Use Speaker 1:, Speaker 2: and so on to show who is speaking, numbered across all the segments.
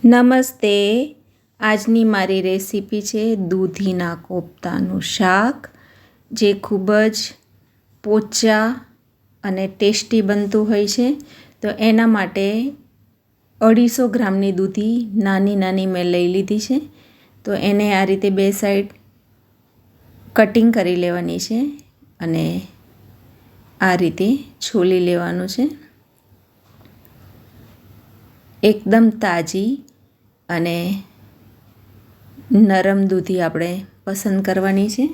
Speaker 1: નમસ્તે. આજની મારી રેસીપી છે દૂધીના કોફતાનું શાક, જે ખૂબ જ પોચા અને ટેસ્ટી બનતું હોય છે. તો એના માટે 250 ગ્રામની દૂધી નાની નાની મેં લઈ લીધી છે. તો એને આ રીતે બે સાઈડ કટિંગ કરી લેવાની છે અને આ રીતે છોલી લેવાનું છે. એકદમ તાજી અને નરમ દૂધી આપણે પસંદ કરવાની છે.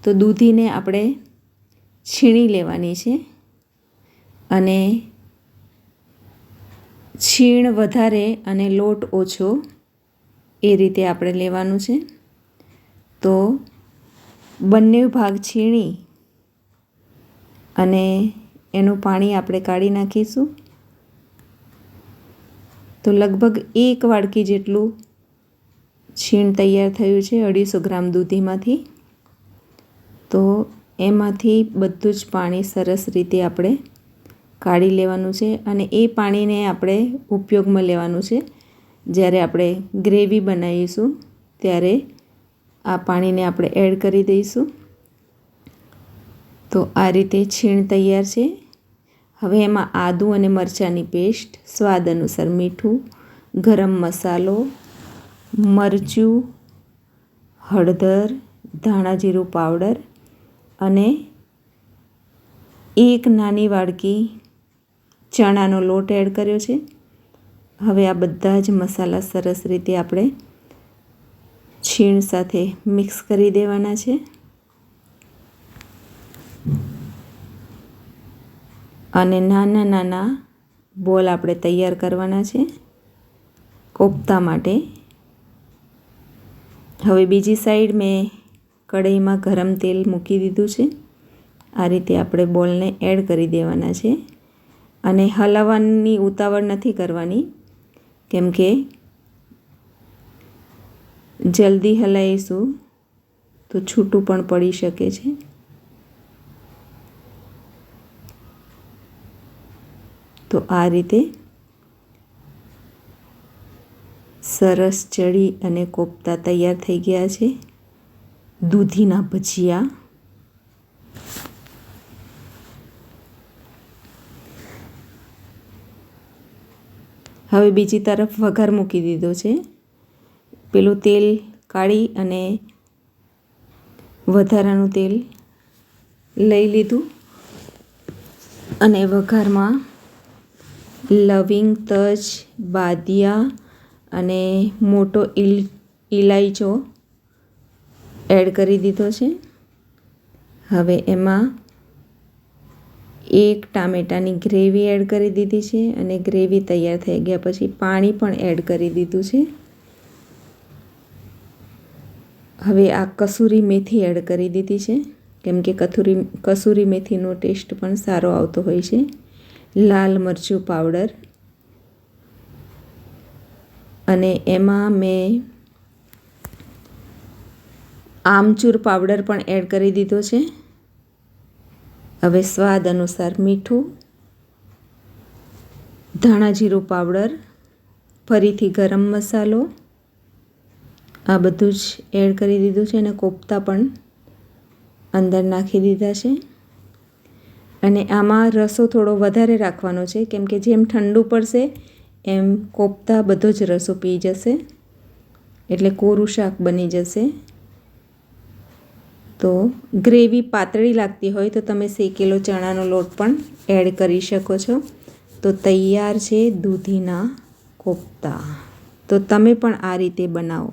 Speaker 1: તો દૂધીને આપણે છીણી લેવાની છે અને છીણ વધારે અને લોટ ઓછો એ રીતે આપણે લેવાનું છે. તો બંને ભાગ છીણી અને એનું પાણી આપણે કાઢી નાખીશું. તો લગભગ 1 વાડકી જેટલું છીણ તૈયાર થયું છે 250 ગ્રામ દૂધીમાંથી. તો એમાંથી બધું જ પાણી સરસ રીતે આપણે કાઢી લેવાનું છે અને એ પાણીને આપણે ઉપયોગમાં લેવાનું છે. જ્યારે આપણે ગ્રેવી બનાવીશું ત્યારે આ પાણીને આપણે એડ કરી દઈશું. તો આ રીતે છીણ તૈયાર છે. હવે એમાં આદું અને મરચાંની પેસ્ટ, સ્વાદ અનુસાર મીઠું, ગરમ મસાલો, મરચું, હળદર, ધાણા જીરું પાવડર અને 1 નાની વાડકી ચણાનો લોટ એડ કર્યો છે. હવે આ બધા જ મસાલા સરસ રીતે આપણે છીણ સાથે મિક્સ કરી દેવાના છે. અને નાના નાના બોલ આપણે તૈયાર કરવાના છે કોફતા માટે. હવે બીજી સાઈડ મેં કઢાઈમાં ગરમ તેલ મૂકી દીધું છે. આ રીતે આપણે બોલને એડ કરી દેવાના છે અને હલાવવાની ઉતાવળ નથી કરવાની, કેમ કે જલ્દી હલાવીશું તો છૂટું પણ પડી શકે છે. તો આ રીતે સરસ ચડી અને કોફતા તૈયાર થઈ ગયા છે, દૂધીના ભજીયા. હવે બીજી તરફ વઘાર મૂકી દીધો છે. પેલું તેલ કાઢી અને વધારાનું તેલ લઈ લીધું અને વઘારમાં લવિંગ, તજ, બાદિયા અને મોટો ઇલાયચો એડ કરી દીધો છે. હવે એમાં 1 ટામેટાની ગ્રેવી એડ કરી દીધી છે અને ગ્રેવી તૈયાર થઈ ગયા પછી પાણી પણ એડ કરી દીધું છે. હવે આ કસૂરી મેથી એડ કરી દીધી છે, કેમ કે કસૂરી મેથીનો ટેસ્ટ પણ સારો આવતો હોય છે. લાલ મરચું પાવડર અને એમાં મેં આમચૂર પાવડર પણ એડ કરી દીધો છે. હવે સ્વાદ અનુસાર મીઠું, ધાણા જીરું પાવડર, ફરીથી ગરમ મસાલો, આ બધું જ એડ કરી દીધું છે અને કોફતા પણ અંદર નાખી દીધા છે. અને આમાં રસો થોડો વધારે રાખવાનો છે, કેમ કે જેમ ઠંડુ પડશે એમ કોફતા બધો જ રસો પી જશે, એટલે કોરું શાક બની જશે. તો ગ્રેવી પાતળી લાગતી હોય તો તમે શેકેલો ચણાનો લોટ પણ એડ કરી શકો છો. તો તૈયાર છે દૂધીના કોફતા. તો તમે પણ આ રીતે બનાવો.